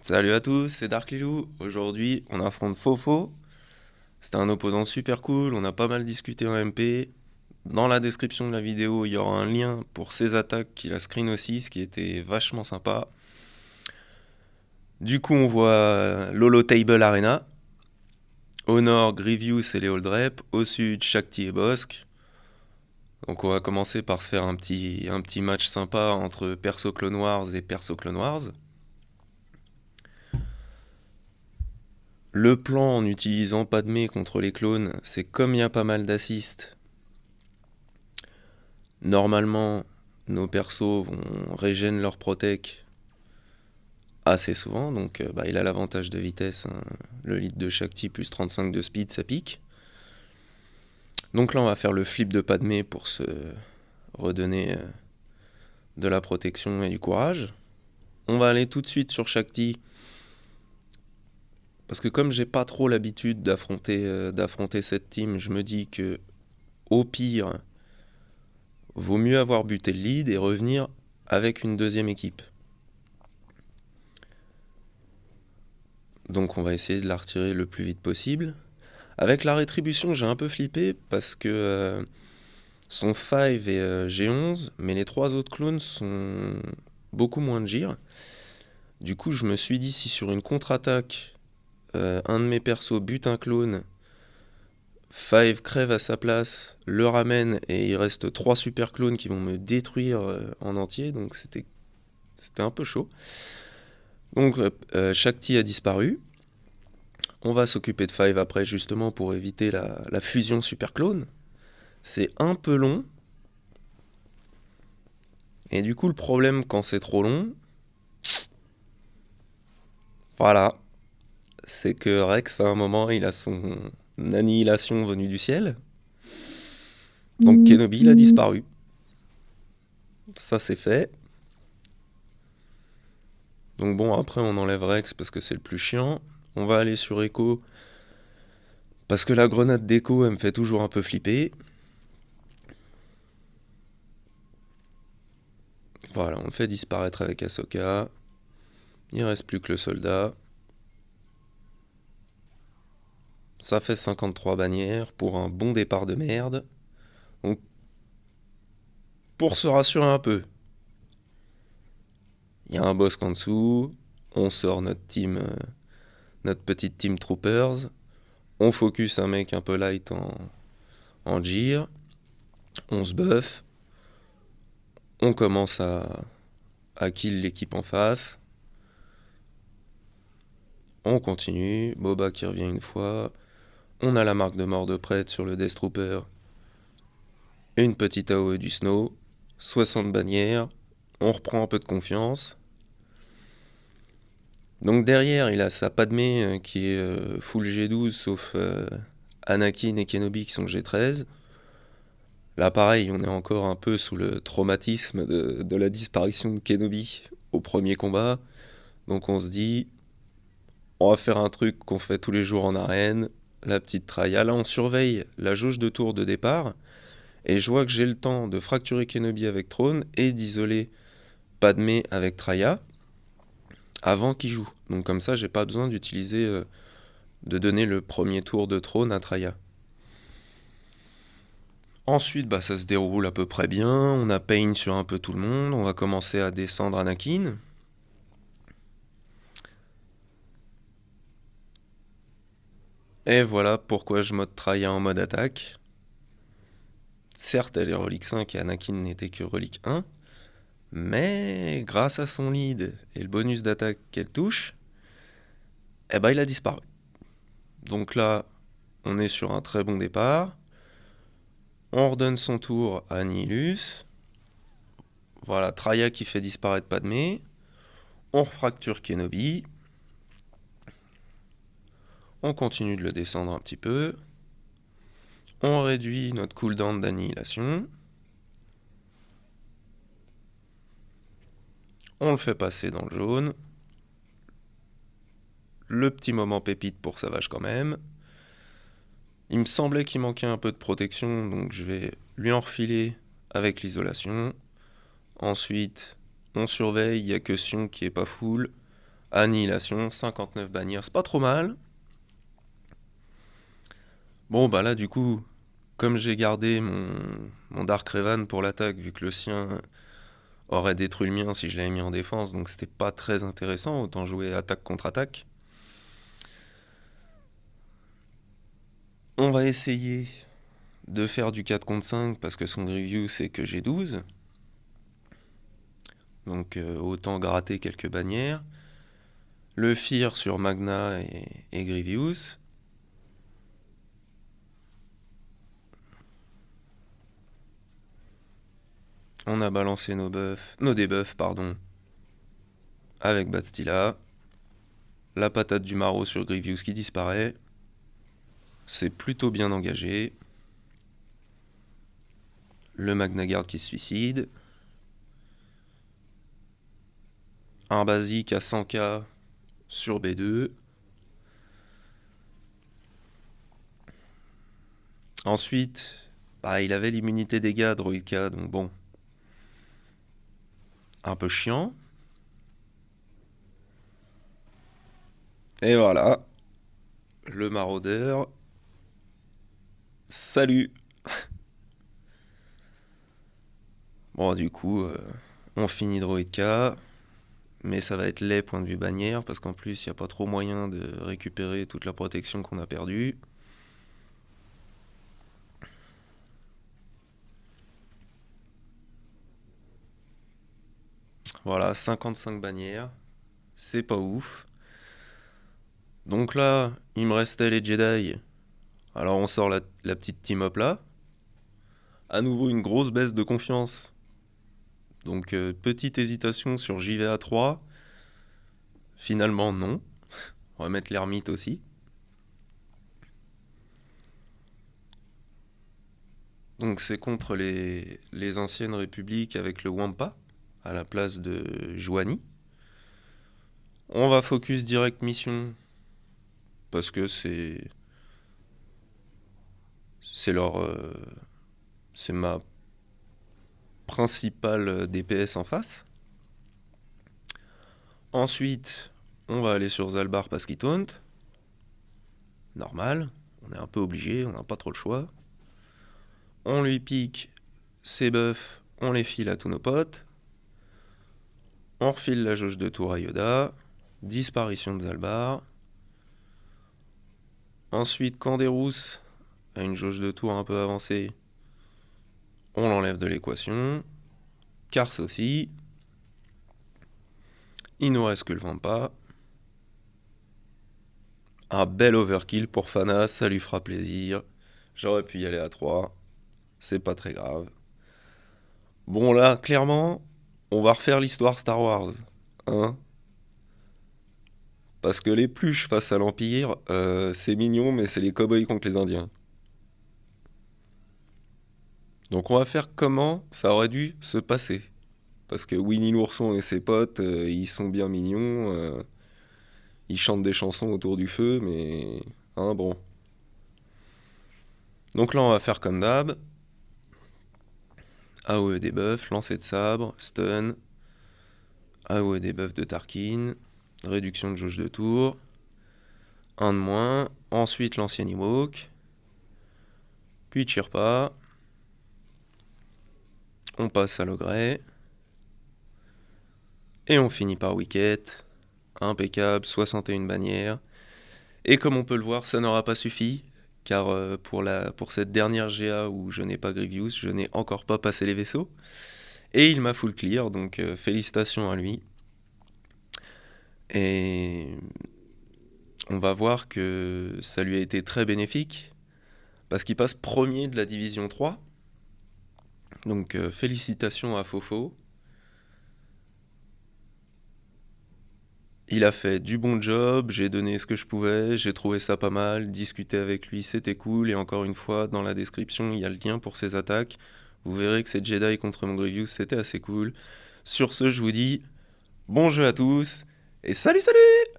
Salut à tous, c'est Dark Lilou. Aujourd'hui, on affronte Fofo. C'était un opposant super cool, on a pas mal discuté en MP. Dans la description de la vidéo, il y aura un lien pour ses attaques qu'il a screen aussi, ce qui était vachement sympa. Du coup, on voit Lolo Table Arena. Au nord, Grievous et les Holdrep. Au sud, Shakti et Bosque. Donc on va commencer par se faire un petit match sympa entre Perso Clone Wars et Perso Clone Wars. Le plan en utilisant Padmé contre les clones, c'est comme il y a pas mal d'assists. Normalement, nos persos vont régène leur protec assez souvent, donc il a l'avantage de vitesse, hein. Le lead de Shakti plus 35 de speed, ça pique. Donc là, on va faire le flip de Padmé pour se redonner de la protection et du courage. On va aller tout de suite sur Shakti, parce que comme j'ai pas trop l'habitude d'affronter cette team, je me dis que au pire, vaut mieux avoir buté le lead et revenir avec une deuxième équipe. Donc on va essayer de la retirer le plus vite possible. Avec la rétribution, j'ai un peu flippé parce que son 5 est G11, mais les trois autres clones sont beaucoup moins de gir. Du coup, je me suis dit, si sur une contre-attaque, un de mes persos bute un clone, 5 crève à sa place, le ramène et il reste 3 super clones qui vont me détruire en entier, donc c'était un peu chaud. Donc Shakti a disparu. On va s'occuper de 5 après justement pour éviter la fusion super clone. C'est un peu long. Et du coup le problème quand c'est trop long, voilà, c'est que Rex à un moment il a son annihilation venue du ciel. Donc Kenobi il a disparu. Ça c'est fait. Donc bon après on enlève Rex parce que c'est le plus chiant. On va aller sur Echo. Parce que la grenade d'Echo elle me fait toujours un peu flipper. Voilà, on le fait disparaître avec Ahsoka. Il reste plus que le soldat. Ça fait 53 bannières pour un bon départ de merde. Donc, pour se rassurer un peu, il y a un boss en dessous. On sort notre petite team troopers. On focus un mec un peu light en gear. On se buff. On commence à kill l'équipe en face. On continue. Boba qui revient une fois. On a la marque de mort de prêtre sur le Death Trooper. Une petite AOE du Snow. 60 bannières. On reprend un peu de confiance. Donc derrière, il a sa Padmé qui est full G12 sauf Anakin et Kenobi qui sont G13. Là pareil, on est encore un peu sous le traumatisme de la disparition de Kenobi au premier combat. Donc on se dit, on va faire un truc qu'on fait tous les jours en arène, la petite traya. Là on surveille la jauge de tour de départ. Et je vois que j'ai le temps de fracturer Kenobi avec Throne et d'isoler Padmé avec Traya avant qu'il joue. Donc comme ça, j'ai pas besoin d'utiliser, de donner le premier tour de Trône à Traya. Ensuite, ça se déroule à peu près bien. On a Pain sur un peu tout le monde. On va commencer à descendre Anakin. Et voilà pourquoi je mode Traya en mode attaque. Certes, elle est relique 5 et Anakin n'était que relique 1. Mais grâce à son lead et le bonus d'attaque qu'elle touche, il a disparu. Donc là, on est sur un très bon départ. On redonne son tour à Nihilus. Voilà, Traya qui fait disparaître Padmé. On refracture Kenobi. On continue de le descendre un petit peu. On réduit notre cooldown d'annihilation. On le fait passer dans le jaune. Le petit moment pépite pour sa vache quand même. Il me semblait qu'il manquait un peu de protection, donc je vais lui en refiler avec l'isolation. Ensuite, on surveille, il n'y a que Sion qui est pas full. Annihilation, 59 bannières, c'est pas trop mal. Bon, bah là, du coup, comme j'ai gardé mon Dark Revan pour l'attaque, vu que le sien aurait détruit le mien si je l'avais mis en défense, donc c'était pas très intéressant, autant jouer attaque contre attaque. On va essayer de faire du 4 contre 5 parce que son Grievous c'est que j'ai 12. Donc autant gratter quelques bannières. Le Fear sur Magna et Grievous. On a balancé nos debuffs, pardon, avec Batstila. La patate du Maro sur Grievous qui disparaît. C'est plutôt bien engagé. Le Magna Guard qui se suicide. Un basique à 100k sur B2. Ensuite, bah, il avait l'immunité dégâts Droidka, donc bon. Un peu chiant. Et voilà. Le maraudeur. Salut. Bon, du coup, on finit Droidka. Mais ça va être laid point de vue bannière, parce qu'en plus, il n'y a pas trop moyen de récupérer toute la protection qu'on a perdue. Voilà, 55 bannières. C'est pas ouf. Donc là, il me restait les Jedi. Alors on sort la petite team-up là. À nouveau une grosse baisse de confiance. Donc petite hésitation sur JVA 3. Finalement non. On va mettre l'ermite aussi. Donc c'est contre les anciennes républiques avec le Wampa à la place de Juani. On va focus direct mission parce que c'est c'est ma principale DPS en face. Ensuite, on va aller sur Zalbar parce qu'il taunt. Normal, on est un peu obligé, on n'a pas trop le choix. On lui pique ses buffs, on les file à tous nos potes. On refile la jauge de tour à Yoda. Disparition de Zalbar. Ensuite, quand Canderous a une jauge de tour un peu avancée, on l'enlève de l'équation. Kars aussi. Il nous reste que le Vampa. Un bel overkill pour Fana, ça lui fera plaisir. J'aurais pu y aller à 3. C'est pas très grave. Bon là, clairement, on va refaire l'histoire Star Wars. Hein? Parce que les pluches face à l'Empire, c'est mignon, mais c'est les cow-boys contre les Indiens. Donc on va faire comment ça aurait dû se passer. Parce que Winnie l'ourson et ses potes, ils sont bien mignons. Ils chantent des chansons autour du feu, mais... Hein, bon. Donc là, on va faire comme d'hab. AOE debuff, lancer de sabre, stun. AOE debuff de Tarkin. Réduction de jauge de tour. 1 de moins. Ensuite, l'ancien Ewok. Puis Chirpa. On passe à l'Ogret. Et on finit par Wicket. Impeccable, 61 bannières. Et comme on peut le voir, ça n'aura pas suffi, car pour cette dernière GA où je n'ai pas Grievous, je n'ai encore pas passé les vaisseaux. Et il m'a full clear, donc félicitations à lui. Et on va voir que ça lui a été très bénéfique, parce qu'il passe premier de la division 3. Donc félicitations à Fofo. Il a fait du bon job, j'ai donné ce que je pouvais, j'ai trouvé ça pas mal, discuter avec lui c'était cool, et encore une fois, dans la description, il y a le lien pour ses attaques. Vous verrez que ces Jedi contre mon Grievous, c'était assez cool. Sur ce, je vous dis bon jeu à tous, et salut salut!